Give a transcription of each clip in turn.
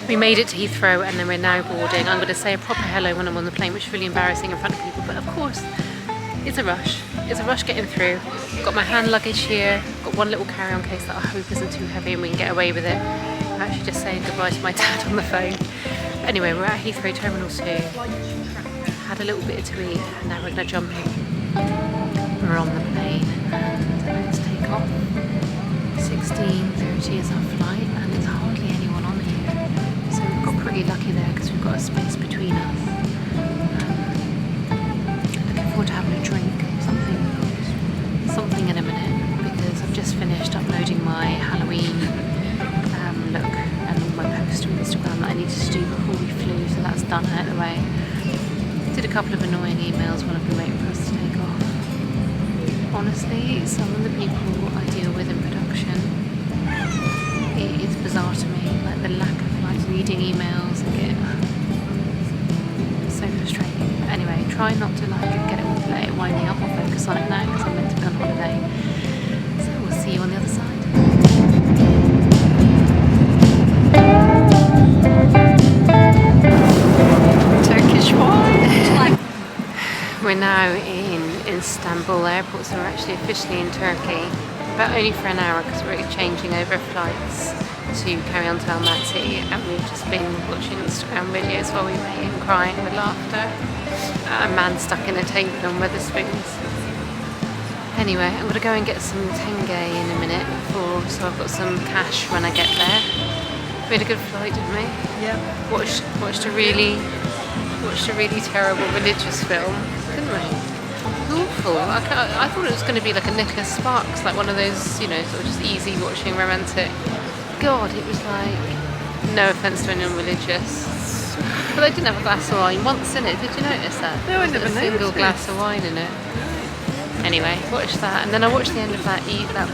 We made it to Heathrow and then we're now boarding. I'm going to say a proper hello when I'm on the plane, which is really embarrassing in front of people, but of course it's a rush. It's a rush getting through. Got my hand luggage here, got one little carry-on case that I hope isn't too heavy and we can get away with it. I'm actually just saying goodbye to my dad on the phone. Anyway, we're at Heathrow Terminal 2. Had a little bit to eat and now we're going to jump in. We're on the plane and let's take off. 16:30 is our flight and there's hardly anyone on here. So we've got pretty lucky there because we've got a space between us. Looking forward to having a drink, something in a minute because I've just finished uploading my Halloween look and all my posts to Instagram that I needed to do before we flew, so that's done out of the way. Did a couple of annoying emails while I've been waiting for us to take off. Honestly, some of the people I deal with in production, it is bizarre to me, like the lack of like reading emails and getting so frustrating. But anyway, try not to like let it wind me up or focus on it now because I'm meant to be on holiday. So we'll see you on the other side. Turkish wine. We're now in Istanbul airport, so we're actually officially in Turkey, but only for an hour because we're changing over flights to carry on to Almaty, and we've just been watching Instagram videos while we wait and crying with laughter. A man stuck in a table on Wetherspoons. Anyway, I'm going to go and get some tenge in a minute, so I've got some cash when I get there. We had a good flight, didn't we? Yeah. Watched a really terrible religious film, didn't we? Awful. I thought it was going to be like a Nicholas Sparks, like one of those, you know, sort of just easy watching romantic. God, it was like, no offence to anyone religious, but they didn't have a glass of wine once in it. Did you notice that? No, I never noticed. A single glass of wine in it. Anyway, watched that, and then I watched the end of that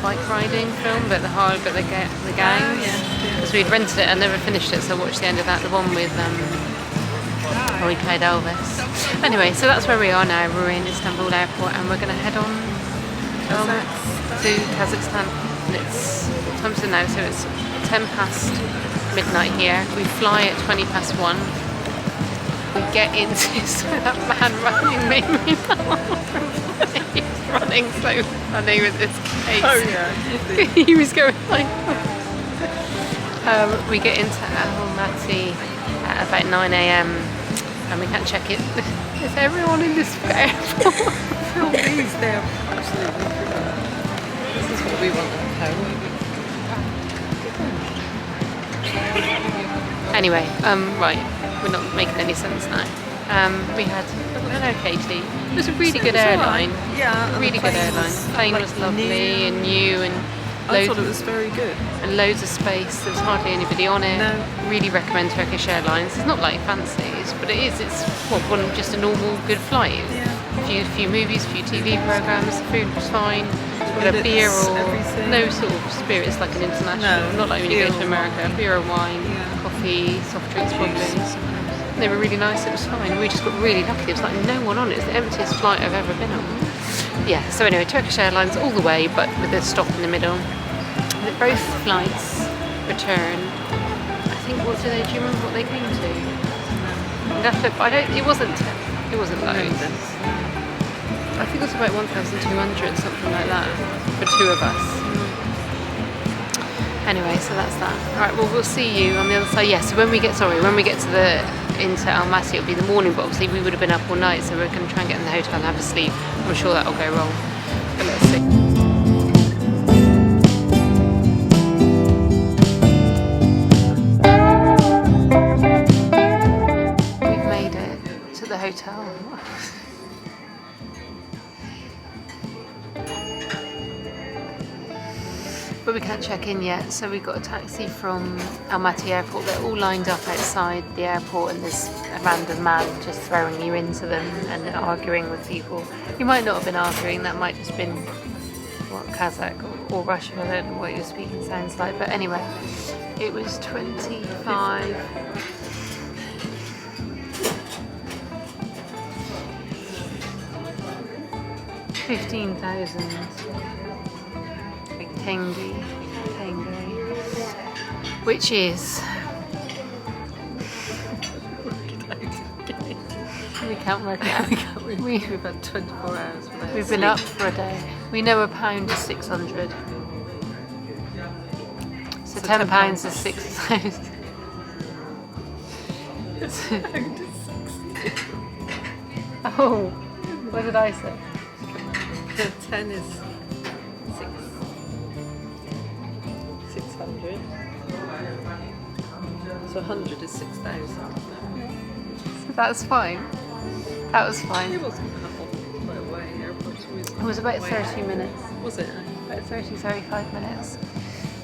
bike riding film, but the gangs. Oh, yeah. Because we'd rented it and never finished it, so I watched the end of that, the one with where we played Elvis. Anyway, so that's where we are now. We're in Istanbul airport and we're going to head on to Kazakhstan. And it's, what time is it now? So it's 10 past midnight here. We fly at 20 past 1. We get into that man running made me laugh. He's running so funny with this case. Oh yeah. He was going like we get into Almaty at about 9 AM and we can't check it. Is everyone in this airport? Film these, they're absolutely brilliant. This is what we want at home. Anyway, right, we're not making any sense now. We had an okay tea. It was a really good airline. Right. Yeah, really good airline. Plane was lovely and new and I thought it was very good. And loads of space. There was hardly anybody on it. No. Really recommend Turkish Airlines. It's not like fancies, but it is. It's just a normal good flight. Yeah. A few movies, a few TV programs. The food was fine. We had a beer or everything. no sort of spirits like an international. No, not like when you go to America. Wine. Beer and wine, coffee, soft drinks, probably. They were really nice. It was fine. We just got really lucky. There was like no one on it. It's the emptiest flight I've ever been on. Yeah. So anyway, Turkish Airlines all the way, but with a stop in the middle. Both flights return. I think do you remember what they came to? It wasn't loads. I think it was about 1,200, something like that, for two of us. Anyway, so that's that. Alright, well we'll see you on the other side. Yeah, so when we get into Almaty it'll be the morning, but obviously we would have been up all night, so we're gonna try and get in the hotel and have a sleep. I'm sure that'll go wrong. But let's see. Hotel. But we can't check in yet, so we got a taxi from Almaty airport. They're all lined up outside the airport and there's a random man just throwing you into them and arguing with people. You might not have been arguing, that might just been Kazakh or Russian, I don't know what your speaking sounds like, but anyway, it was 25. 15,000 tenge, which is can't work it out. We've had 24 hours without We've been sleep. up for a day. We know a pound is 600. So £10 is 6,000. Oh, what did I say? 10 is 600. So 100 is 6,000. So that's fine. That was fine. It wasn't that long by the way. Airport was. It was about way 30 minutes. Was it? About 35 minutes.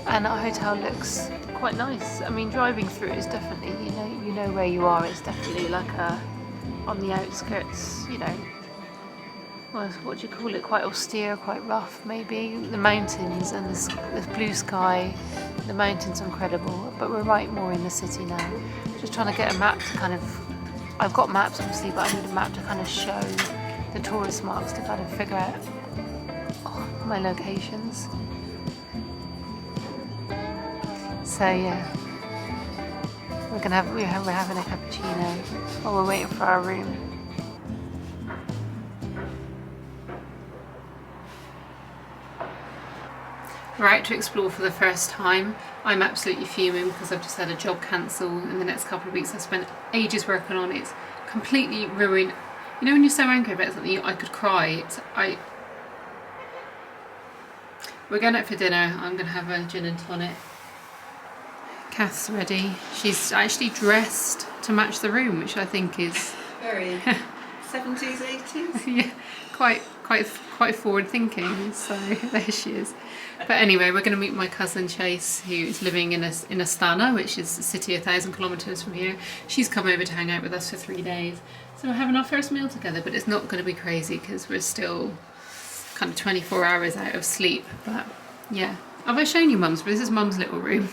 And our hotel looks quite nice. I mean, driving through is definitely, you know where you are. It's definitely like on the outskirts, well, what do you call it? Quite austere, quite rough, maybe. The mountains and the blue sky. The mountains are incredible, but we're right more in the city now. Just trying to get a map to kind of. I've got maps obviously, but I need a map to kind of show the tourist marks to kind of figure out my locations. So yeah, we're having a cappuccino while we're waiting for our room. We're out to explore for the first time. I'm absolutely fuming because I've just had a job cancel in the next couple of weeks. I spent ages working on it. It's completely ruined. You know when you're so angry about something, I could cry. We're going out for dinner. I'm going to have a gin and tonic. Kath's ready. She's actually dressed to match the room, which I think is Very 70s, 80s. yeah, quite forward thinking. So there she is. But anyway, we're going to meet my cousin Chase, who is living in Astana, which is a city 1,000 kilometers from here. She's come over to hang out with us for 3 days. So we're having our first meal together, but it's not going to be crazy because we're still kind of 24 hours out of sleep. But yeah, have I shown you Mum's? But this is Mum's little room.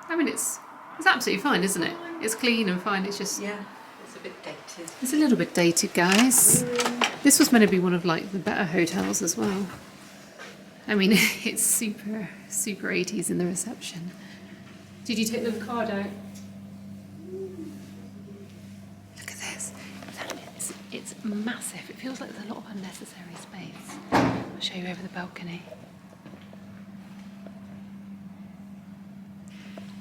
I mean, it's absolutely fine, isn't it? It's clean and fine. It's just It's a bit dated. It's a little bit dated, guys. This was meant to be one of like the better hotels as well. I mean, it's super 80s in the reception. Did you take the card out? Look at this. It's massive. It feels like there's a lot of unnecessary space. I'll show you over the balcony.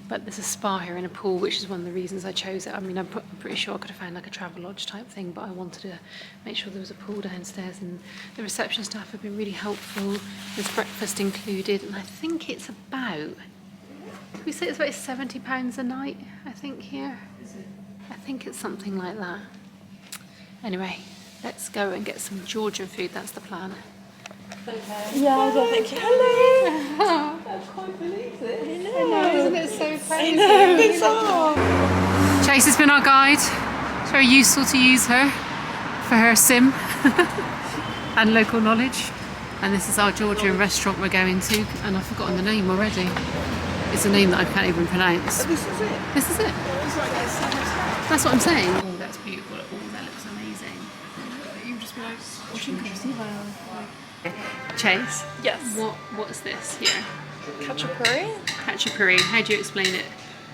But there's a spa here and a pool, which is one of the reasons I chose it. I mean, I'm pretty sure I could have found like a travel lodge type thing, but I wanted to make sure there was a pool downstairs, and the reception staff have been really helpful. There's breakfast included, and I think it's about, did we say it's about £70 a night, I think, here? Is it? I think it's something like that. Anyway, let's go and get some Georgian food, that's the plan. Yeah, I don't think. Hello! I can't believe this. I know. Isn't it so crazy? I know, bizarre. Chase has been our guide. It's very useful to use her for her sim and local knowledge. And this is our Georgian restaurant we're going to, and I've forgotten the name already. It's a name that I can't even pronounce. This is it. This is it. It's like this. That's what I'm saying. Oh, that's beautiful. Oh, that looks amazing. You just be like watching Chase. Yes. What is this here? Khachapuri. Khachapuri. How do you explain it?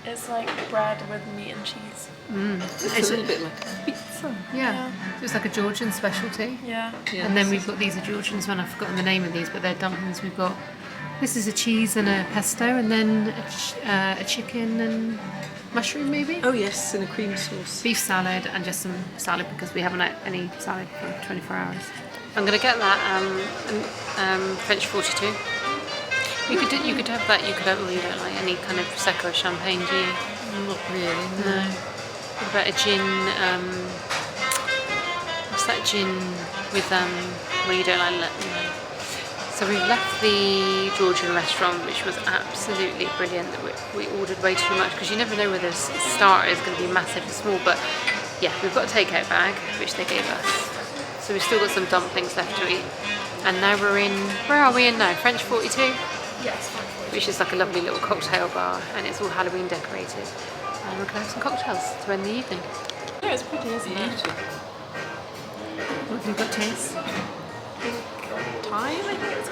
It's like bread with meat and cheese. It's a little bit like a pizza. Yeah. So it's like a Georgian specialty. Yeah. And then we've got these are Georgians, and I've forgotten the name of these, but they're dumplings. We've got, this is a cheese and a pesto, and then a chicken and mushroom maybe? Oh yes, and a cream sauce. Beef salad and just some salad because we haven't had any salad for 24 hours. I'm going to get that French 42. You could have that, you could have, well, you don't like any kind of Prosecco or champagne, do you? Not really. No. What about a gin, what's that gin with, well you don't like, no. So we've left the Georgian restaurant, which was absolutely brilliant. We ordered way too much because you never know whether a starter is going to be massive or small, but yeah, we've got a takeout bag, which they gave us. So we've still got some dumplings left to eat. And now we're in, where are we in now? French 42? Yes. Which is like a lovely little cocktail bar, and it's all Halloween decorated. And we're going to have some cocktails to end the evening. Yeah, it's pretty, isn't it? What have you got, Chase? Time, I think it's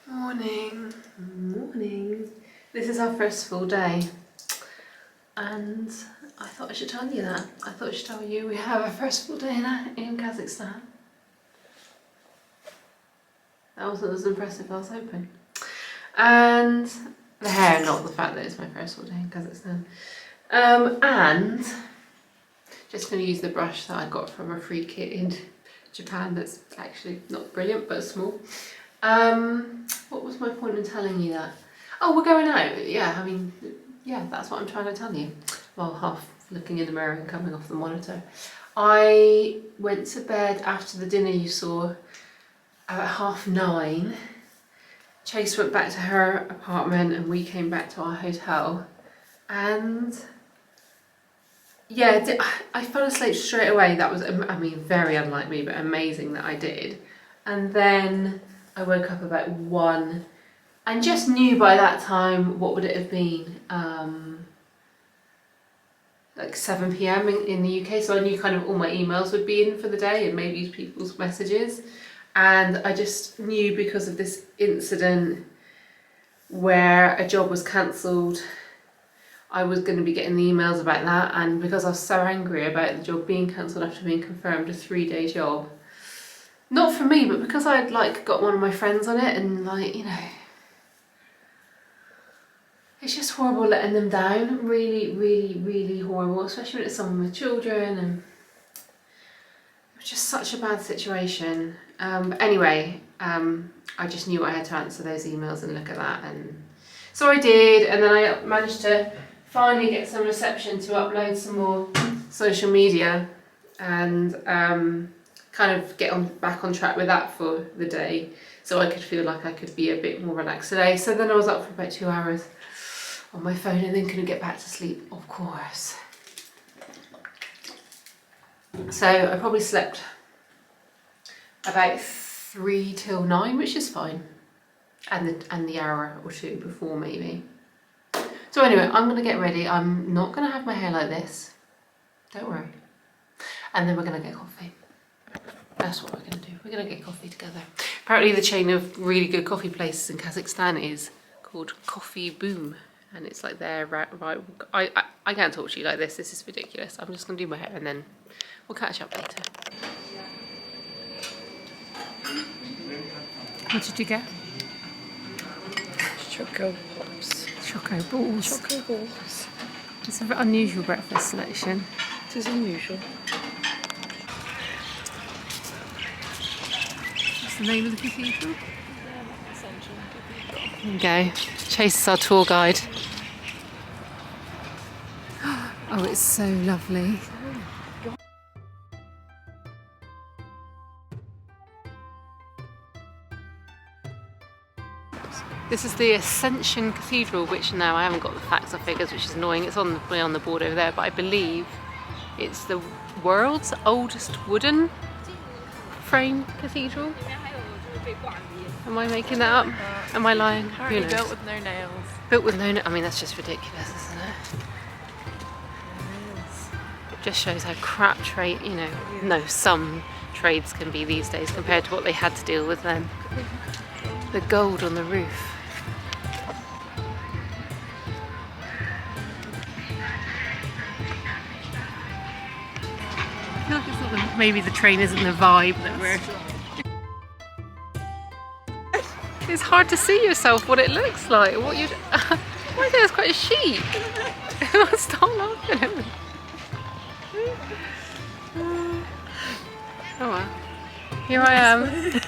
called. Morning. Morning. This is our first full day. and I thought I should tell you that. I thought I should tell you we have our first full day in Kazakhstan. That wasn't as impressive as I was hoping. And the hair, not the fact that it's my first full day in Kazakhstan. And just going to use the brush that I got from a free kit in Japan that's actually not brilliant but small. What was my point in telling you that? Oh, we're going out. Yeah, I mean, yeah, that's what I'm trying to tell you. Well, half looking in the mirror and coming off the monitor. I went to bed after the dinner you saw at 9:30. Chase went back to her apartment and we came back to our hotel. And yeah, I fell asleep straight away. That was, I mean, very unlike me, but amazing that I did. And then I woke up about 1 and just knew by that time, what would it have been? Like 7 PM in the UK. So I knew kind of all my emails would be in for the day and maybe people's messages. And I just knew because of this incident where a job was cancelled, I was going to be getting the emails about that, and because I was so angry about the job being cancelled after being confirmed a 3-day job, not for me, but because I'd like got one of my friends on it, and like, you know, it's just horrible letting them down. Really, really, really horrible, especially when it's someone with children, and it was just such a bad situation. But anyway, I just knew I had to answer those emails and look at that, and so I did, and then I managed to finally get some reception to upload some more social media and kind of get back on track with that for the day, so I could feel like I could be a bit more relaxed today. So then I was up for about 2 hours on my phone and then couldn't get back to sleep, of course. So I probably slept about 3 till 9, which is fine, and the hour or 2 before maybe. So anyway, I'm gonna get ready. I'm not gonna have my hair like this, don't worry. And then we're gonna get coffee. That's what we're gonna do. We're gonna get coffee together. Apparently the chain of really good coffee places in Kazakhstan is called Coffee Boom, and it's like there right. I can't talk to you like this. This is ridiculous. I'm just gonna do my hair and then we'll catch up later. What did you get? Choco balls. Choco balls. Choco balls. It's an unusual breakfast selection. It is unusual. What's the name of the cathedral? There you go. Chase is our tour guide. Oh, it's so lovely. This is the Ascension Cathedral, which now I haven't got the facts or figures, which is annoying. It's on the board over there, but I believe it's the world's oldest wooden frame cathedral. Am I making that up? Am I lying? Who knows? Built with no nails. Built with no nails. I mean, that's just ridiculous, isn't it? It just shows how crap trade, you know, no, some trades can be these days compared to what they had to deal with then. The gold on the roof. I feel like it's not maybe the train isn't the vibe that we're... It's hard to see yourself what it looks like. What you? I think it's quite a sheep. Stop laughing at me. Oh well. Here I am.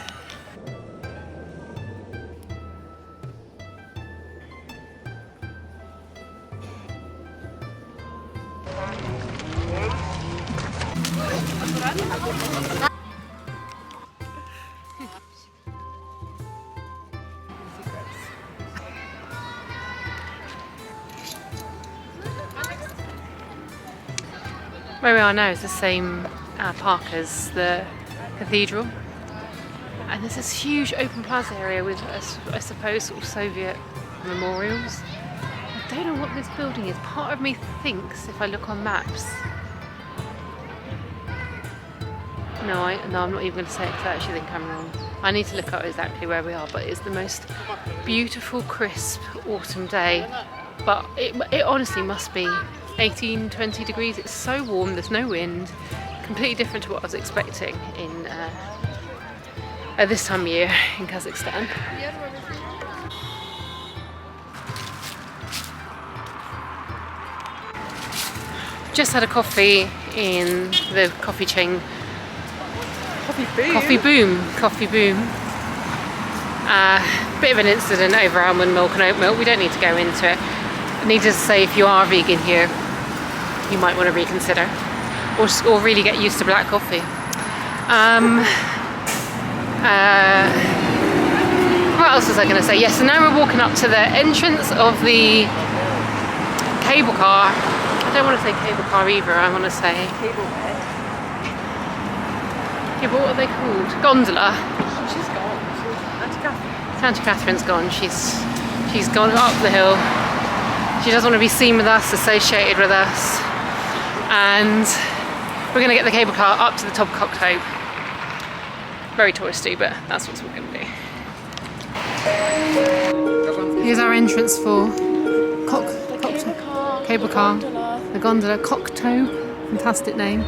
Where we are now is the same park as the cathedral, and there's this huge open plaza area with, I suppose, sort of Soviet memorials. I don't know what this building is. Part of me thinks, if I look on maps, no, I'm not even going to say it because I actually think I'm wrong. I need to look up exactly where we are, but it's the most beautiful, crisp autumn day. But it honestly must be 18, 20 degrees. It's so warm, there's no wind. Completely different to what I was expecting in this time of year in Kazakhstan. Just had a coffee in the coffee chain. Coffee Boom. Bit of an incident over almond milk and oat milk. We don't need to go into it. Needless to say, if you are vegan here, you might want to reconsider, or really get used to black coffee. What else was I going to say? Yes, so now we're walking up to the entrance of the cable car. I don't want to say cable car either. I want to say Cable bed. yeah, but what are they called? Gondola. She's gone. Auntie Catherine. Auntie Catherine's gone. She's gone up the hill. She doesn't want to be seen with us, associated with us. And we're going to get the cable car up to the top of Cocktobe. Very touristy, but that's what we're going to do. Here's our entrance for cable car. The gondola, Cocktobe. Fantastic name.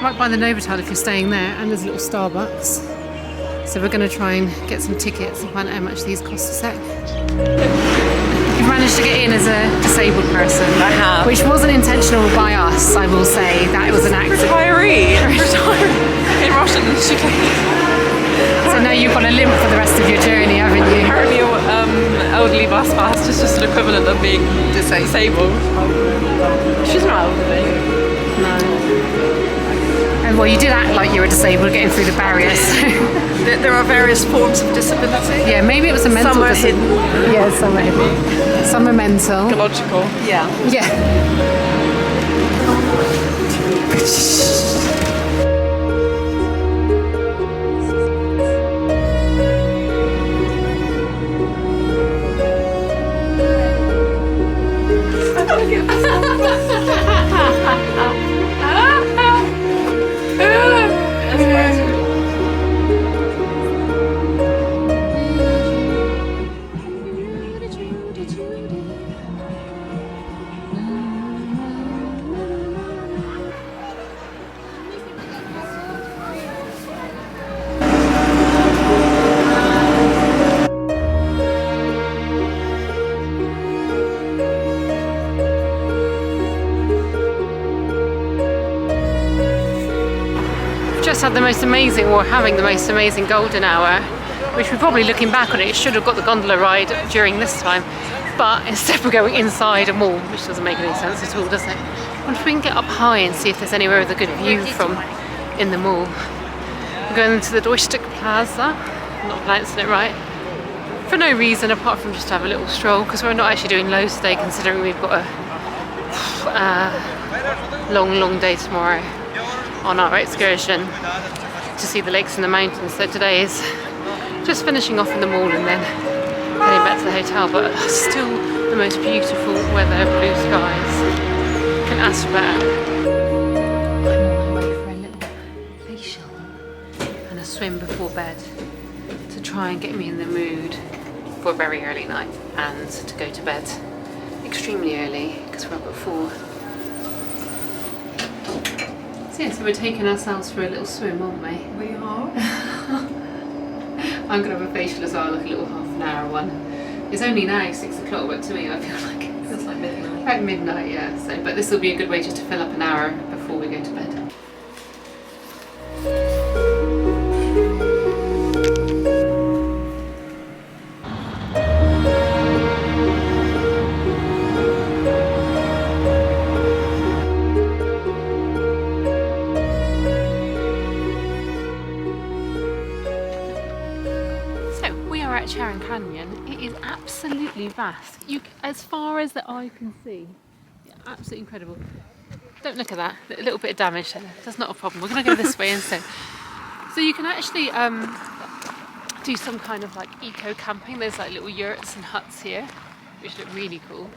Right by the Novotel if you're staying there, and there's a little Starbucks. So we're going to try and get some tickets and find out how much these cost a sec. You've managed to get in as a disabled person. I have. Which wasn't intentional by us, I will say. That it was an accident. Retiree. In Russian, she So now you've got a limp for the rest of your journey, haven't you? apparently elderly bus pass is just an equivalent of being disabled. She's not elderly. No. And well, you did act like you were disabled getting through the barriers. There are various forms of disability. Yeah, maybe it was a mental Some are hidden. Yeah, some are hidden. Some are mental. Psychological. Yeah. Yeah. Just had the most amazing, or having the most amazing golden hour, which we're probably looking back on it, should have got the gondola ride during this time, but instead we're going inside a mall, which doesn't make any sense at all, does it? I wonder if we can get up high and see if there's anywhere with a good view from in the mall. We're going into the Deutschstück Plaza, I'm not pronouncing it right, for no reason apart from just to have a little stroll, because we're not actually doing loads today considering we've got a long day tomorrow on our excursion to see the lakes and the mountains. So today is just finishing off in the mall and then heading back to the hotel, but still the most beautiful weather, blue skies. Can ask for better. I'm on my way for a little facial and a swim before bed to try and get me in the mood for a very early night and to go to bed extremely early because we're up at 4. So yeah, so we're taking ourselves for a little swim, aren't we? We are. I'm going to have a facial as well, like a little half an hour one. It's only now 6 o'clock, but to me I feel like It feels like midnight. about midnight, yeah. So, but this will be a good way just to fill up an hour before we go to bed. Canyon. It is absolutely vast. As far as the eye can see, absolutely incredible. Don't look at that. A little bit of damage there. That's not a problem. We're going to go this way instead. So you can actually do some kind of like eco camping. There's like little yurts and huts here, which look really cool.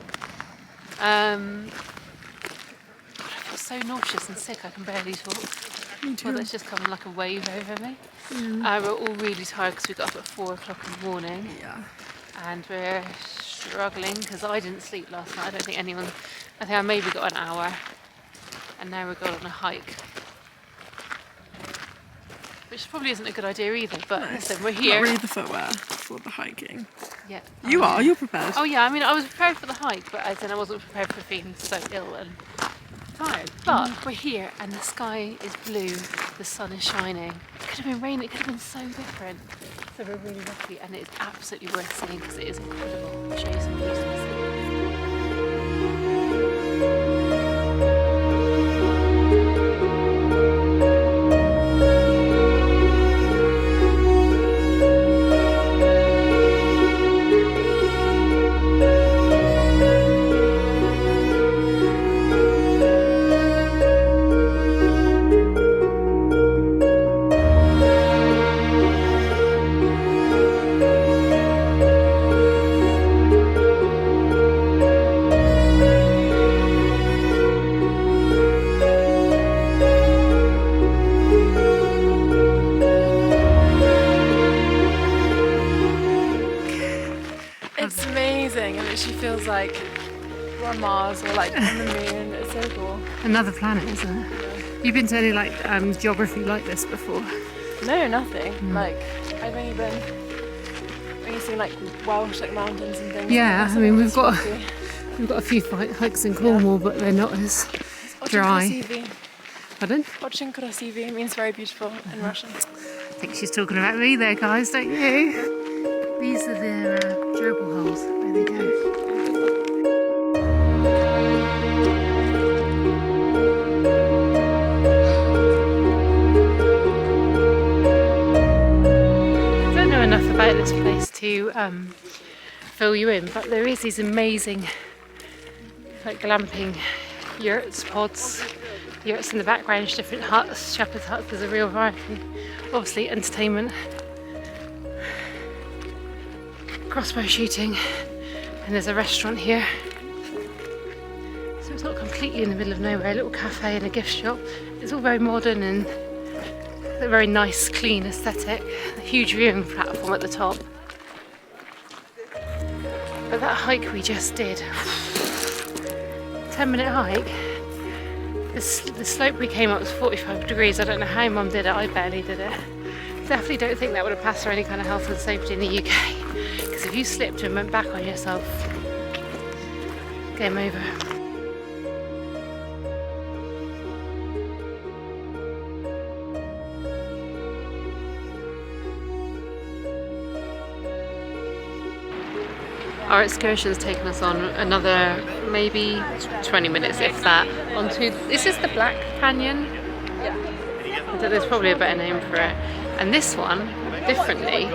God, I feel so nauseous and sick. I can barely talk. Me too. Well, that's just coming like a wave over me. We're all really tired because we got up at 4 o'clock in the morning. Yeah. And we're struggling because I didn't sleep last night. I don't think anyone, I think I maybe got an hour, and now we're going on a hike. Which probably isn't a good idea either, but listen, we're here. Not really the footwear for the hiking. Yeah. You are, you're prepared. Oh yeah, I mean I was prepared for the hike, but as in I wasn't prepared for feeling so ill and tired. But we're here and the sky is blue, the sun is shining. It could have been raining, it could have been so different. So we're really lucky and it's absolutely worth seeing because it is incredible. I'll show you some views. It's amazing. It literally feels like we're on Mars or like on the moon. It's so cool. Another planet, isn't it? You've been to any like geography like this before? No, nothing. Like I've only seen like Welsh like mountains and things. Yeah, Like I mean we've it's got pretty. we've got a few hikes in Cornwall, but they're not as dry. Очень красивый. Pardon? Очень красивый means very beautiful in Russian. I think she's talking about me there, guys, don't you? These are the gerbil holes. There they go. I don't know enough about this place to fill you in, but there is these amazing like glamping yurts, pods, yurts in the background, different huts, shepherd's huts. There's a real variety. Obviously entertainment, crossbow shooting, and there's a restaurant here. So it's not completely in the middle of nowhere, a little cafe and a gift shop. It's all very modern and a very nice, clean aesthetic. A huge viewing platform at the top. But that hike we just did, 10-minute hike, the slope we came up was 45 degrees. I don't know how Mum did it, I barely did it. Definitely don't think that would have passed for any kind of health and safety in the UK. Because if you slipped and went back on yourself, game over. Our excursion has taken us on another maybe 20 minutes, if that, onto, this is the Black Canyon? Yeah. There's probably a better name for it. And this one, differently,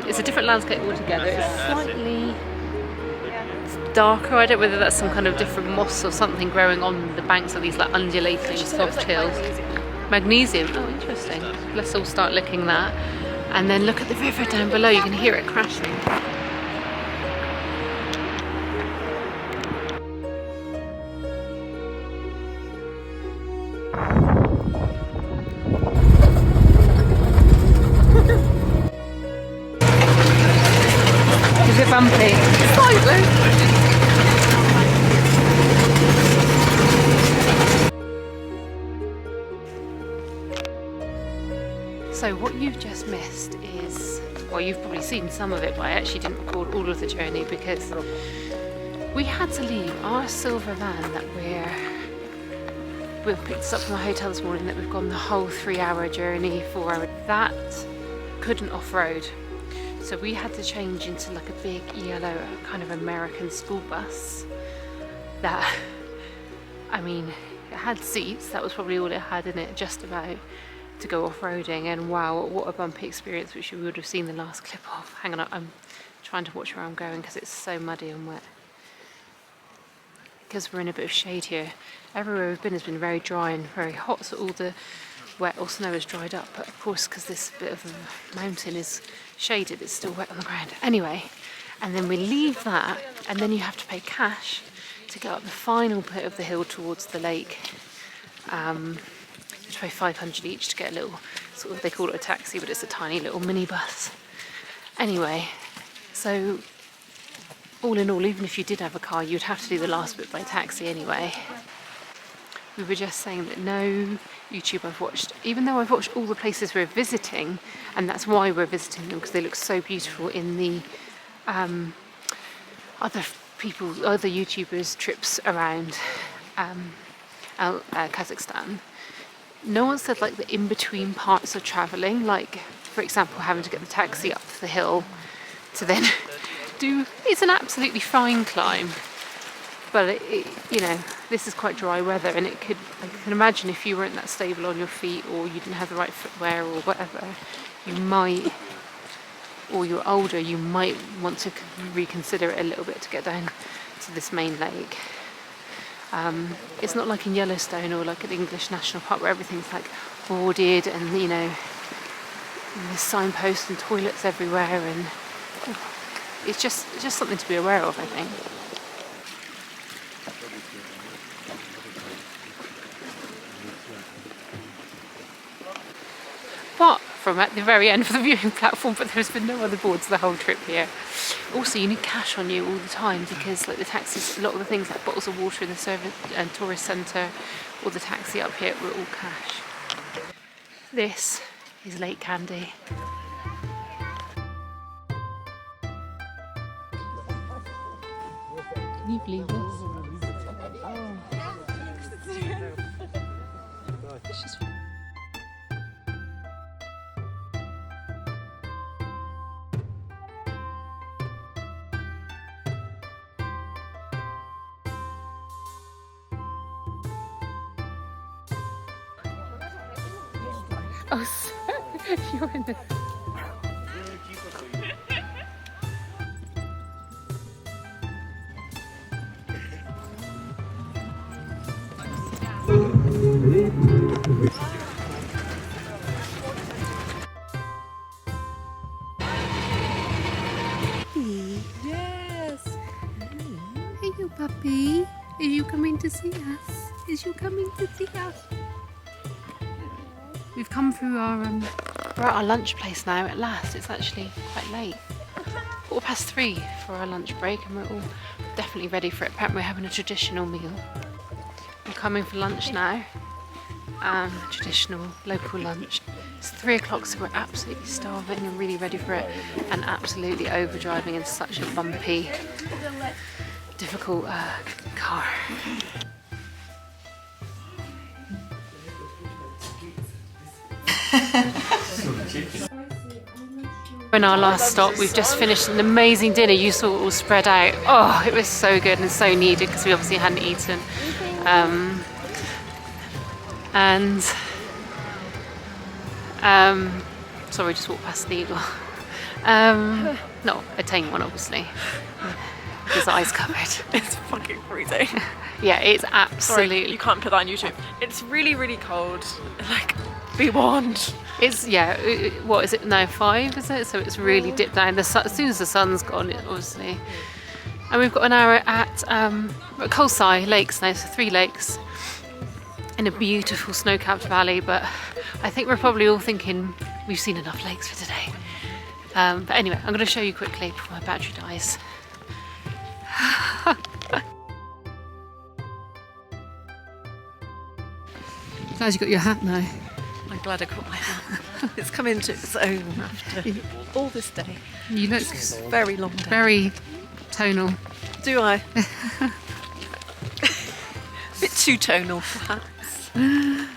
it's a different landscape altogether. It's slightly darker. I don't know whether that's some kind of different moss or something growing on the banks of these like undulating soft hills. Magnesium, oh interesting. Let's all start licking that. And then look at the river down below, you can hear it crashing. Is it bumpy? Slightly. So what you've just missed is, well, you've probably seen some of it, but I actually didn't record all of the journey because we had to leave our silver van that we've picked us up from the hotel this morning, that we've gone the whole 3-hour journey, 4 hour, that couldn't off-road. So we had to change into like a big yellow kind of American school bus that, I mean, it had seats, that was probably all it had in it, just about, to go off-roading. And wow, what a bumpy experience, which you would have seen the last clip of. Hang on, I'm trying to watch where I'm going because it's so muddy and wet. Because we're in a bit of shade here, everywhere we've been has been very dry and very hot, so all the wet or snow has dried up, but of course because this bit of a mountain is shaded, it's still wet on the ground. Anyway, and then we leave that, and then you have to pay cash to get up the final bit of the hill towards the lake. You have to pay 500 each to get a little, sort of, they call it a taxi, but it's a tiny little minibus. Anyway, so all in all, even if you did have a car, you'd have to do the last bit by taxi anyway. We were just saying that no YouTube I've watched, even though I've watched all the places we're visiting, and that's why we're visiting them, because they look so beautiful in the other YouTubers' trips around Kazakhstan. No one said like the in-between parts of travelling, like for example having to get the taxi up the hill to then do, it's an absolutely fine climb, but you know, this is quite dry weather, and I can imagine if you weren't that stable on your feet, or you didn't have the right footwear or whatever, you might, or you're older, you might want to reconsider it a little bit to get down to this main lake. It's not like in Yellowstone or like an English national park where everything's like boarded and, you know, there's signposts and toilets everywhere, and it's just something to be aware of, I think. Apart from at the very end for the viewing platform, but there's been no other boards the whole trip here. Also, you need cash on you all the time, because like the taxis, a lot of the things like bottles of water in the service and tourist centre, or the taxi up here were all cash. This is Lake Candy. Can you believe this? It's just... Oh, sorry. You're in the... Yes. Hello, puppy. Are you coming to see us? Is you coming to see us? We've come through our we're at our lunch place now at last. It's actually quite late. 3:15 for our lunch break, and we're all definitely ready for it. Apparently we're having a traditional meal. We're coming for lunch now. Traditional local lunch. It's 3 o'clock, so we're absolutely starving and really ready for it, and absolutely overdriving in such a bumpy, difficult car. In our last stop, we've just finished an amazing dinner. You saw it all spread out. Oh, it was so good and so needed, because we obviously hadn't eaten. Sorry, just walked past the eagle. Not a tame one, obviously. His eyes covered. It's fucking freezing. Yeah, it's absolutely... Sorry, you can't put that on YouTube. It's really, really cold. Like, be warned. It's, yeah, what is it now, 5 is it? So it's really dipped down. As soon as the sun's gone, obviously. And we've got an hour at Kolsai Lakes now, so 3 lakes in a beautiful snow-capped valley, but I think we're probably all thinking we've seen enough lakes for today. But anyway, I'm going to show you quickly before my battery dies. Glad you got your hat now. I'm glad I got my hat. It's come into its own after all this day. You look very long day. Very tonal. Do I? Bit too tonal, perhaps. Well,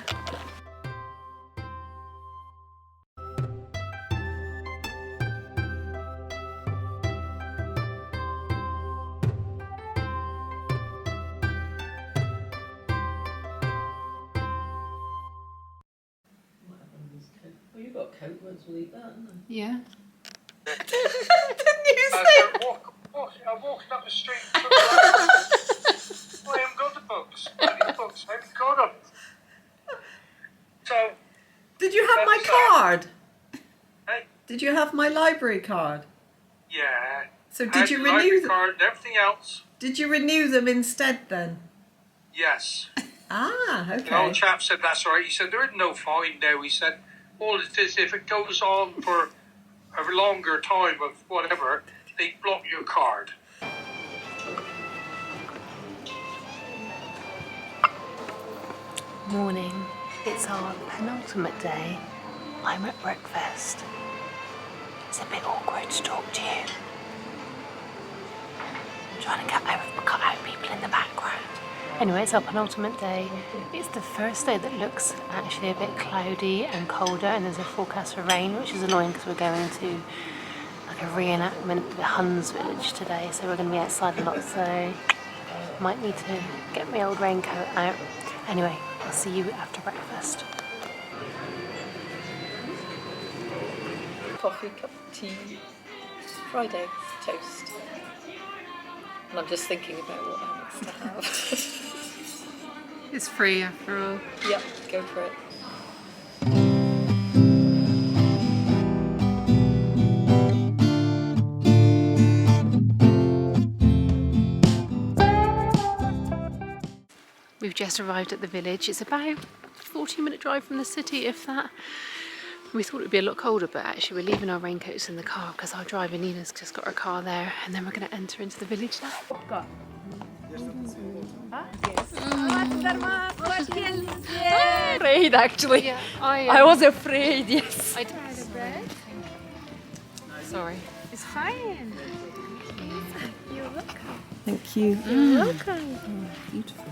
you've got coat ones, we'll eat that, haven't we? Yeah. Didn't you say? I'm walking up the street. I haven't got the books. Books. I haven't got them. So. Did you have my card? Hey? Did you have my library card? Yeah. So did you renew library them? card and everything else? Did you renew them instead then? Yes. Ah, The okay. old chap said that's all right. He said there is no fine now. He said all it is, if it goes on for a longer time of whatever, they block your card. Morning. It's our penultimate day. I'm at breakfast. It's a bit awkward to talk to you. I'm trying to cut out people in the background. Anyway, it's our penultimate day. It's the first day that looks actually a bit cloudy and colder, and there's a forecast for rain, which is annoying because we're going to like a reenactment at the Huns village today, so we're going to be outside a lot, so might need to get my old raincoat out. Anyway, I'll see you after breakfast. Coffee, cup of tea, fried eggs, toast. And I'm just thinking about what I next to have. It's free after all. Yep, go for it. We've just arrived at the village. It's about a 40-minute drive from the city, if that. We thought it would be a lot colder, but actually we're leaving our raincoats in the car because our driver Nina's just got her car there, and then we're going to enter into the village now. Afraid, actually. Yeah, I was afraid, yes. I did. Sorry. It's fine. You're welcome. Thank you. You're welcome. Beautiful.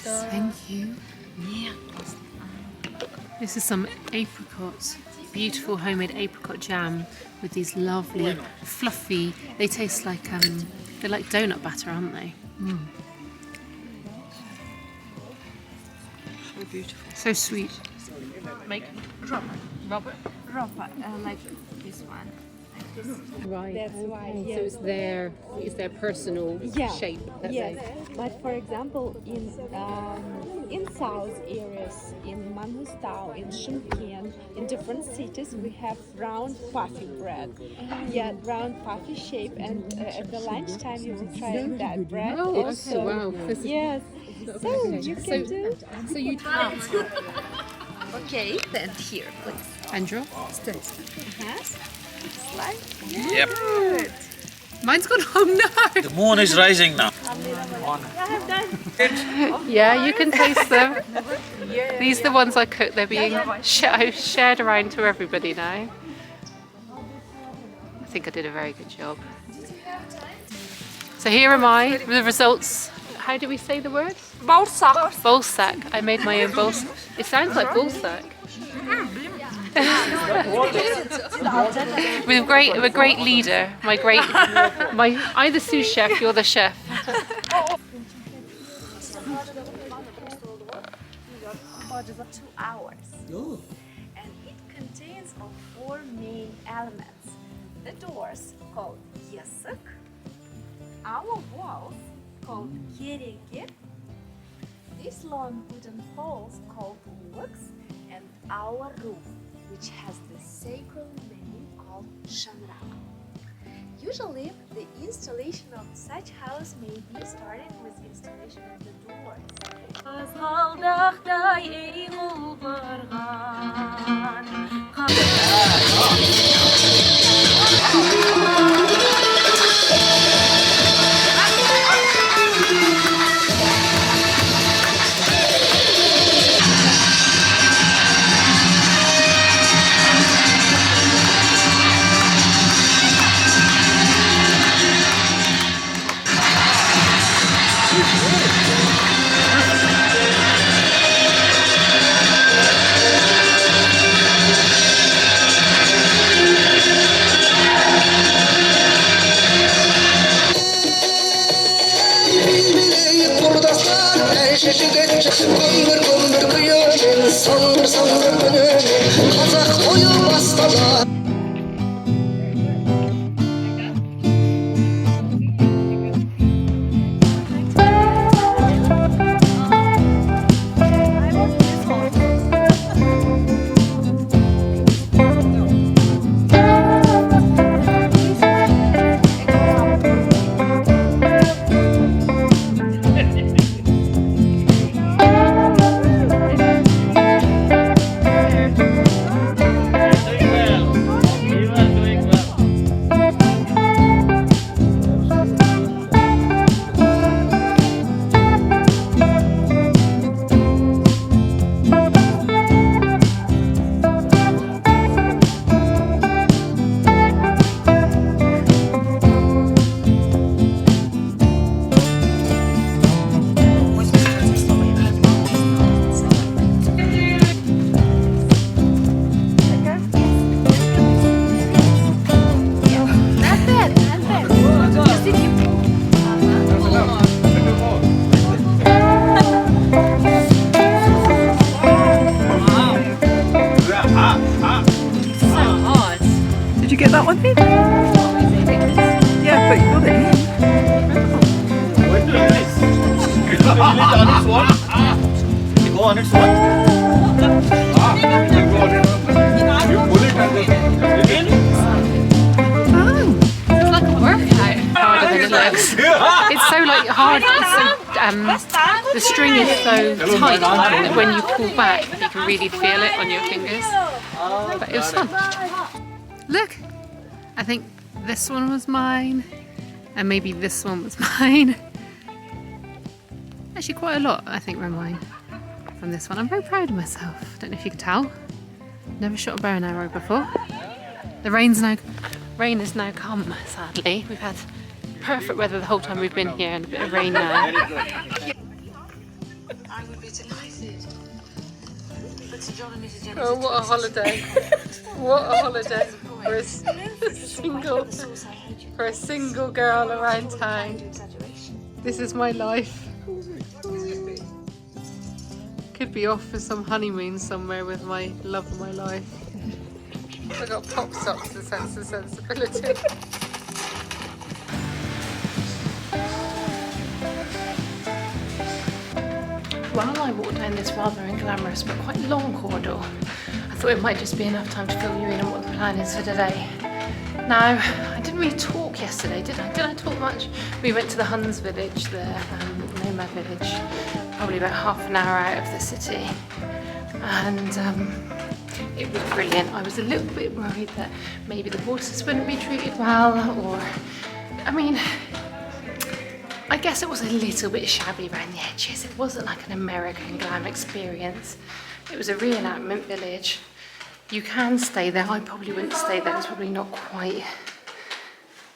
Thank you. Yeah. This is some apricots, beautiful homemade apricot jam with these lovely, fluffy. They taste like they're like donut batter, aren't they? So beautiful. So sweet. Make Robert. Like this one. Right. That's why. So Yes. it's their personal shape. That Yes. But for example, in south areas, in Manhustau, in Shymkent, in different cities, we have round puffy bread. Yeah, round puffy shape, and at the lunchtime you will try that bread. Oh, also. okay, wow. This is- Yes. So you can do. So you have Okay, then here, please. and draw. Slide. Yep. Mine's gone home now. The moon is rising now. Yeah, you can taste them. These are the ones I cooked. They're being shared around to everybody now. I think I did a very good job. So here am I, the results. How do we say the word? Bolsak. Bolsak. I made my own bolsak. It sounds like bolsak. With a great leader. I'm the sous chef, you're the chef. For 2 hours. And it contains of 4 main elements. The doors called yasık, our walls called kereke, these long wooden poles called ulaks, and our roof, which has the sacred name called shanrak. Usually, the installation of such house may be started with installation of the doors. Did you get that one in? Yeah, but you got it in. You go on its one. You pull it and then It's like a workout. Harder than it looks. It's so like hard. It's so the string is so tight that when you pull back, you can really feel it on your fingers. But it was fun. Look, I think this one was mine, and maybe this one was mine. Actually, quite a lot I think were mine from this one. I'm very proud of myself. Don't know if you can tell. Never shot a bow and arrow before. The rain has now come, sadly. We've had perfect weather the whole time we've been here and a bit of rain now. I would be delighted. But Sir John and Mrs. Jennings Oh, what a holiday. What a holiday for a single girl around town. This is my life. Could be off for some honeymoon somewhere with my love of my life. I got pop socks and sense of sensibility. While I walked down this rather unglamorous but quite long corridor, I thought it might just be enough time to fill you in on what the plan is for today. Now, I didn't really talk yesterday, did I? Did I talk much? We went to the Huns village, the nomad village, probably about half an hour out of the city. And it was brilliant. I was a little bit worried that maybe the horses wouldn't be treated well, or, I mean, I guess it was a little bit shabby around the edges. It wasn't like an American glam experience. It was a reenactment village. You can stay there. I probably wouldn't stay there. It's probably not quite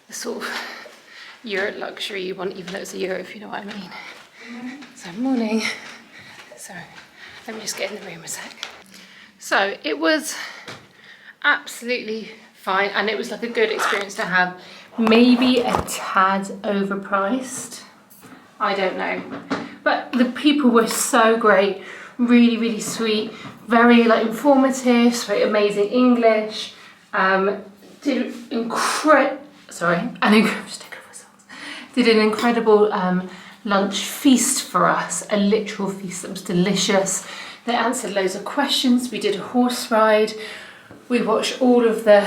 the sort of yurt luxury you want, even though it's a yurt, if you know what I mean. So, morning. Sorry, let me just get in the room a sec. So, it was absolutely fine, and it was like a good experience to have. Maybe a tad overpriced. I don't know. But the people were so great. Really, really sweet. Very like informative. Very amazing English. Did an incredible lunch feast for us. A literal feast that was delicious. They answered loads of questions. We did a horse ride. We watched all of the...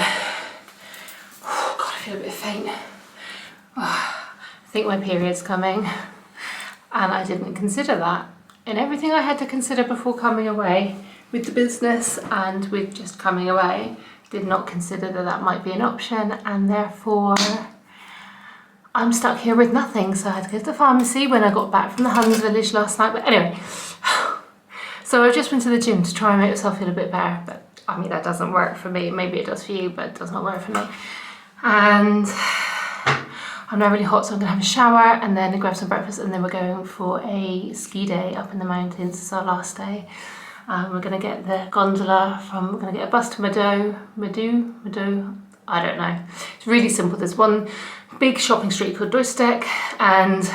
Oh God, I feel a bit faint. Oh, I think my period's coming. And I didn't consider that. And everything I had to consider before coming away with the business and with just coming away, did not consider that that might be an option, and therefore I'm stuck here with nothing. So I had to go to the pharmacy when I got back from the Huns village last night. But anyway, so I just went to the gym to try and make myself feel a bit better. But I mean, that doesn't work for me. Maybe it does for you, but it does not work for me. And I'm now really hot, so I'm gonna have a shower and then grab some breakfast, and then we're going for a ski day up in the mountains. It's our last day. We're gonna get the gondola we're gonna get a bus to Mado, I don't know. It's really simple. There's one big shopping street called Doistek, and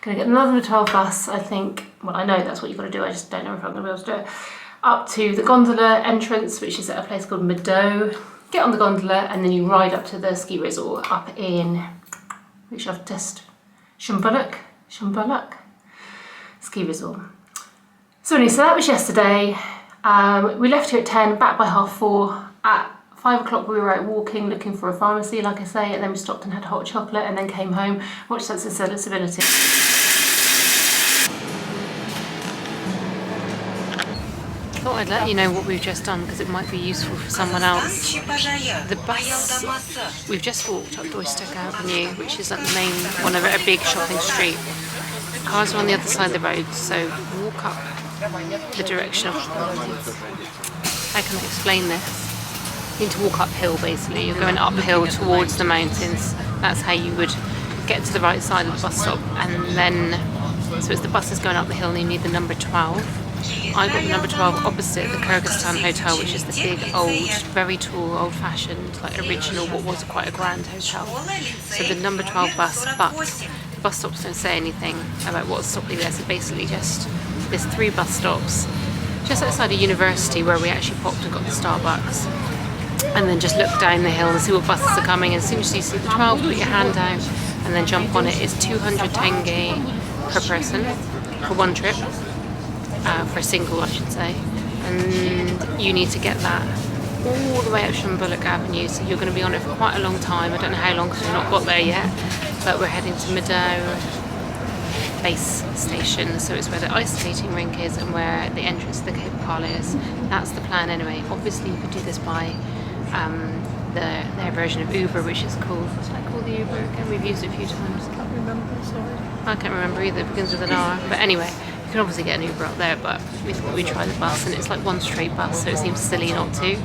gonna get another 12 bus, I think. Well, I know that's what you've got to do. I just don't know if I'm gonna be able to do it. Up to the gondola entrance, which is at a place called Mado. Get on the gondola, and then you ride up to the ski resort up in, which I've just, Shumbulak ski resort. So anyway, so that was yesterday. We left here at 10, back by 4:30. At 5 o'clock we were out walking, looking for a pharmacy, like I say, and then we stopped and had hot chocolate, and then came home, watched Sense and Sensibility. I thought I'd let you know what we've just done because it might be useful for someone else. The bus, we've just walked up Doistek Avenue, which is like the main, one of a big shopping street. Cars are on the other side of the road, so walk up the direction of, how can I explain this? You need to walk uphill basically. You're going uphill towards the mountains. That's how you would get to the right side of the bus stop, and then, so it's the bus is going up the hill and you need the number 12. I got the number 12 opposite the Kazakhstan hotel, which is the big, old, very tall, old-fashioned, like original, what was quite a grand hotel. So the number 12 bus, but the bus stops don't say anything about what's stopping there. So basically there's 3 bus stops just outside a university where we actually popped and got the Starbucks. And then just look down the hill and see what buses are coming. As soon as you see the 12, put your hand out and then jump on it. It's 200 tenge per person for one trip. For a single, I should say, and you need to get that all the way up Shambulak Avenue, so you're going to be on it for quite a long time. I don't know how long because we've not got there yet, but we're heading to Meadow Base Station, so it's where the ice skating rink is and where the entrance to the cable car is. That's the plan anyway. Obviously you could do this by their version of Uber, which is called, what's that called, the Uber again? We've used it a few times. I can't remember, sorry. I can't remember either, it begins with an R, but anyway. You can obviously get an Uber up there, but we thought we'd try the bus, and it's like one straight bus, so it seems silly not to.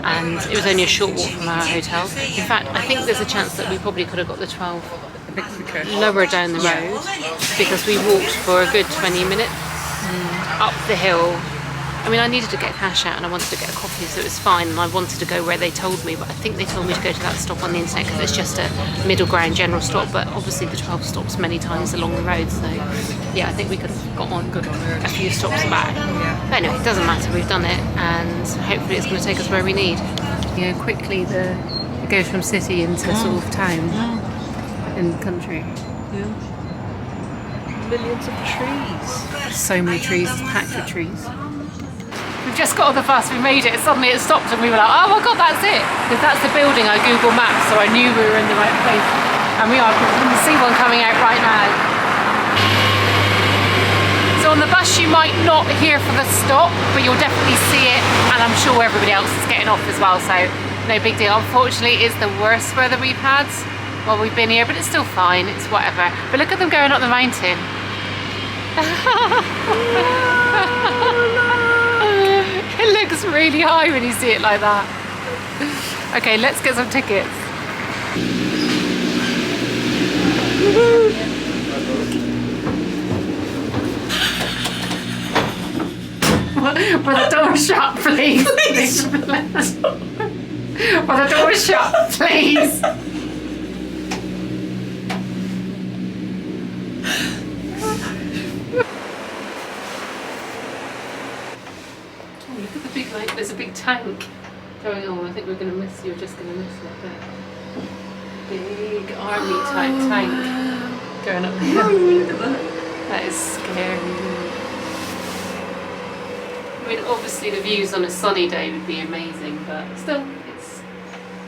And it was only a short walk from our hotel. In fact, I think there's a chance that we probably could have got the 12 lower down the road, because we walked for a good 20 minutes up the hill. I mean, I needed to get cash out and I wanted to get a coffee, so it was fine, and I wanted to go where they told me, but I think they told me to go to that stop on the internet because it's just a middle ground general stop, but obviously the 12 stops many times along the road, so yeah, I think we could have got on a few stops back. But anyway, it doesn't matter, we've done it, and hopefully it's going to take us where we need. You know, quickly it goes from city into sort of town in the country. Yeah. Millions of trees. So many trees, it's packed with trees. We've just got on the bus, we made it, suddenly it stopped and we were like, oh my god, that's it! Because that's the building I Google Maps, so I knew we were in the right place. And we are, you can see one coming out right now. So on the bus you might not hear for the stop, but you'll definitely see it, and I'm sure everybody else is getting off as well, so no big deal. Unfortunately, it's the worst weather we've had while we've been here, but it's still fine, it's whatever. But look at them going up the mountain. It looks really high when you see it like that. Okay, let's get some tickets. Will the door shut, please? Please. Will the door shut, please? Look at the big, like, there's a big tank going on. I think we're going to miss, you're just going to miss it there. Big army type tank going up there. Look at that. That is scary. I mean, obviously the views on a sunny day would be amazing, but still, it's,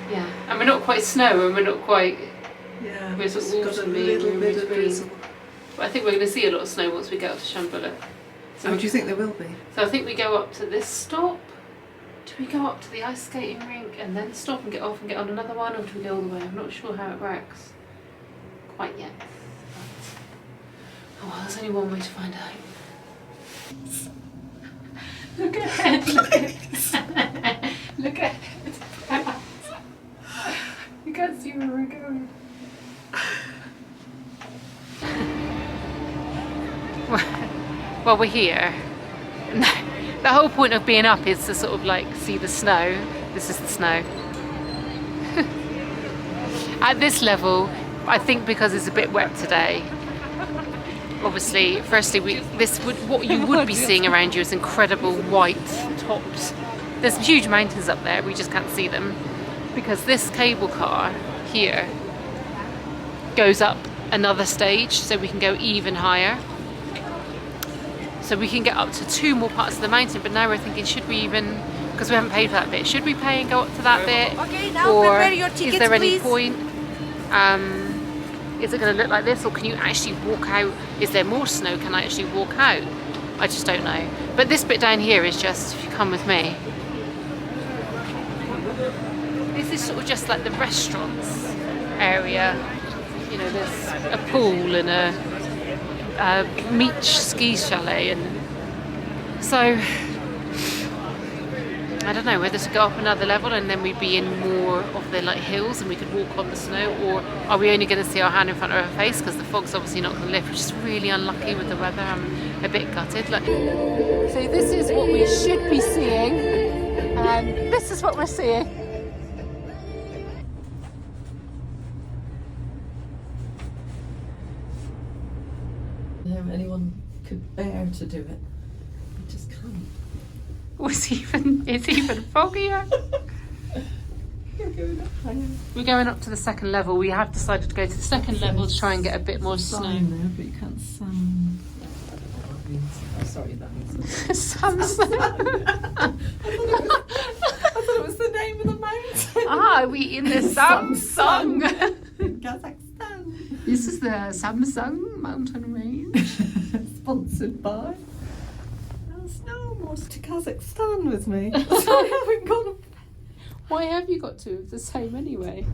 yeah. And we're not quite snow, and we're not quite, Yeah, we're sort of got a autumn little bit of drizzle. But I think we're going to see a lot of snow once we get up to Shambulak. Oh, do you think there will be? So I think we go up to this stop. Do we go up to the ice skating rink and then stop and get off and get on another one, or do we go all the way? I'm not sure how it works quite yet. But, oh well, there's only one way to find out. Look ahead, look ahead. Look ahead. You can't see where we're going. Well, we're here. The whole point of being up is to sort of like see the snow. This is the snow. At this level, I think because it's a bit wet today, obviously, firstly, what you would be seeing around you is incredible white tops. There's huge mountains up there, we just can't see them. Because this cable car here goes up another stage, so we can go even higher. So we can get up to 2 more parts of the mountain, but now we're thinking, should we even, because we haven't paid for that bit, should we pay and go up to that bit? Okay, now or prepare your tickets, is there any please. point? Is it going to look like this, or can you actually walk out? Is there more snow? Can I actually walk out? I just don't know. But this bit down here is just, if you come with me, this is sort of just like the restaurants area. You know, there's a pool and a beach ski chalet, and so I don't know whether to go up another level and then we'd be in more of the like hills and we could walk on the snow, or are we only going to see our hand in front of our face because the fog's obviously not going to lift, which is really unlucky with the weather. I'm a bit gutted. Like, so this is what we should be seeing, and this is what we're seeing. Anyone could bear to do it. I just can't. It's even foggier. We're going up to the second level. We have decided to go to the second level to try and get a bit more snow. There, but you can't sun. Sorry, that means Samsung. I thought it was the name of the mountain. Ah, we in the Samsung. In Kazakhstan. This is the Samsung mountain range. Sponsored by. To Kazakhstan with me. So I haven't got Why have you got two of the same anyway?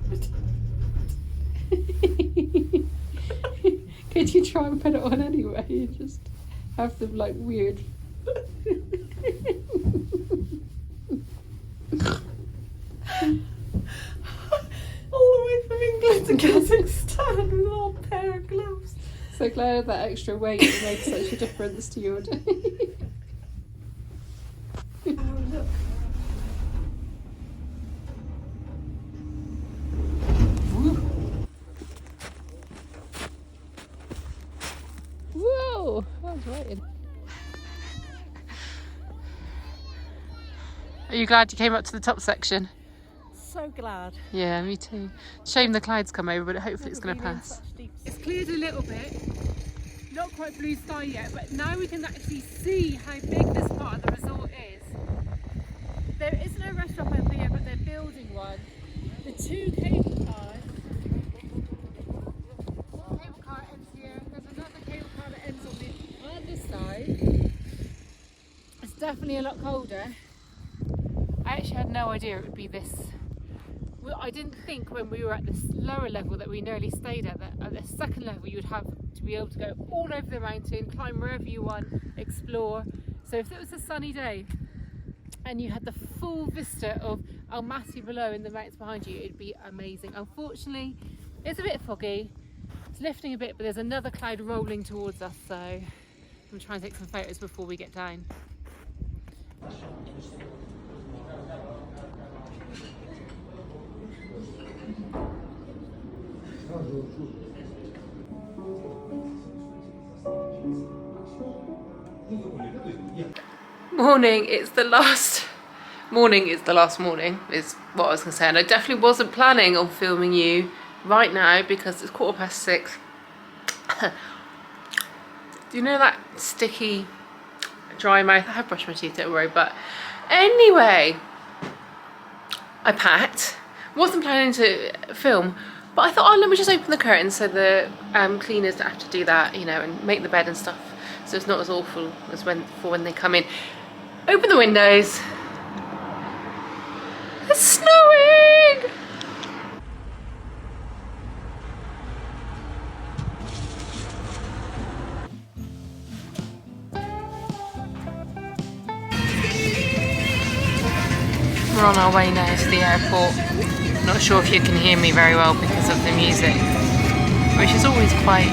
Could you try and put it on anyway? You just have them like weird. All the way from England to Kazakhstan with all pair of gloves. So glad that extra weight makes such a difference to your day. Look. Whoa, that was right. Are you glad you came up to the top section? So glad. Yeah, me too. Shame the clouds come over, but hopefully it's going to pass. It's cleared a little bit. Not quite blue sky yet, but now we can actually see how big this part of the resort is. There is no restaurant over here, but they're building one. The two cable cars. One cable car ends here. There's another cable car that ends on the other side. It's definitely a lot colder. I actually had no idea it would be this. Well, I didn't think when we were at this lower level that we nearly stayed at, that at the second level you would have to be able to go all over the mountain, climb wherever you want, explore. So if it was a sunny day and you had the full vista of Almaty below and the mountains behind you, it'd be amazing. Unfortunately, it's a bit foggy. It's lifting a bit, but there's another cloud rolling towards us, so I'm trying to take some photos before we get down. Morning, it's the last morning is what I was going to say, and I definitely wasn't planning on filming you right now because it's 6:15. Do you know that sticky dry mouth? I have brushed my teeth, don't worry, but anyway, I packed, wasn't planning to film, but I thought, oh, let me just open the curtains so the cleaners don't have to do that, you know, and make the bed and stuff, so it's not as awful as when they come in. Open the windows. It's snowing! We're on our way now to the airport. Not sure if you can hear me very well because of the music, which is always quite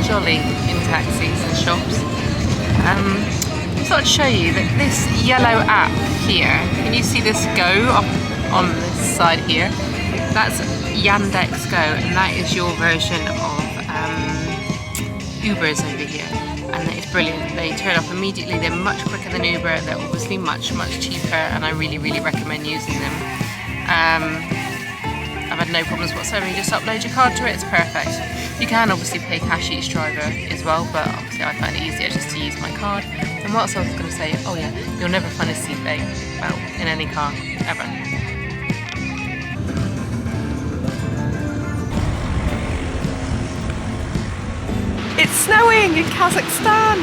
jolly in taxis and shops. I thought I'd show you that this yellow app here, can you see this Go up on this side here? That's Yandex Go, and that is your version of Ubers over here, and it's brilliant. They turn up immediately, they're much quicker than Uber, they're obviously much cheaper, and I really recommend using them. I've had no problems whatsoever. You just upload your card to it, it's perfect. You can obviously pay cash each driver as well, but obviously I find it easier just to use my card. And what else I was going to say, oh yeah, you'll never find a seat belt in any car, ever. It's snowing in Kazakhstan!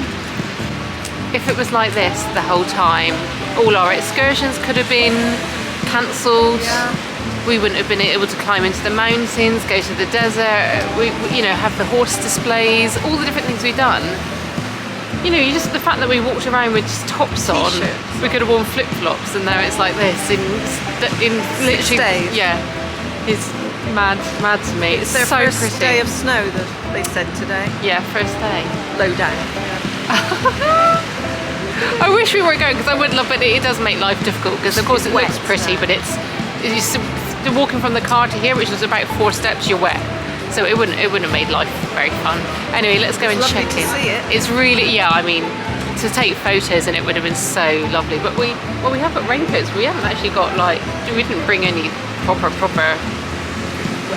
If it was like this the whole time, all our excursions could have been cancelled. Yeah. We wouldn't have been able to climb into the mountains, go to the desert, we you know, have the horse displays, all the different things we've done. you know, the fact that we walked around with just tops on, T-shirts we could have worn flip-flops, and now it's like this in literally 6 days. Yeah, it's mad to me. It's Their so first pretty. day of snow that they said today. Yeah, first day. Low down. I wish we were going because I would love it. It does make life difficult because of course it looks pretty, but it's walking from the car to here, which is about 4 steps. You're wet, so it wouldn't have made life very fun. Anyway, let's go and Lovely check to in. see it. It's really, yeah. I mean, to take photos and it would have been so lovely. But we have got raincoats. We haven't actually got we didn't bring any proper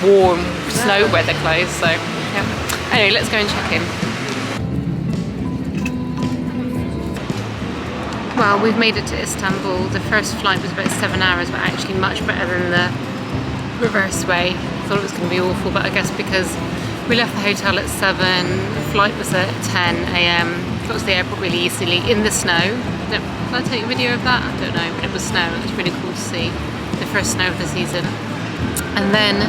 warm snow weather clothes. So yeah. Anyway, let's go and check in. Well, we've made it to Istanbul. The first flight was about 7 hours, but actually much better than the reverse way. Thought it was going to be awful, but I guess because we left the hotel at 7, the flight was at 10 AM. Got to the airport really easily in the snow. Did I take a video of that? I don't know, but it was snow. It was really cool to see the first snow of the season. And then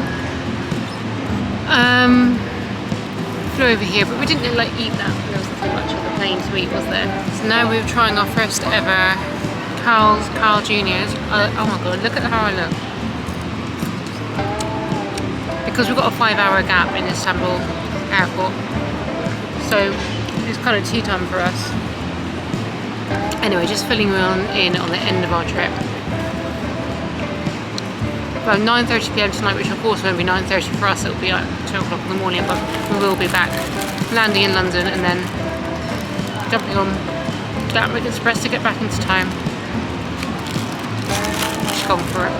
flew over here, but we didn't eat that. There wasn't so much on the plane to eat, was there? So now we're trying our first ever Carl Jr.'s. Oh my god, look at how I look. Because we've got a 5-hour gap in Istanbul airport, so it's kind of tea time for us. Anyway, just filling in on the end of our trip. Well, 9:30 PM tonight, which of course won't be 9:30 for us, it'll be like 2 o'clock in the morning, but we will be back, landing in London and then jumping on Gatwick Express to get back into town. Just gone for it.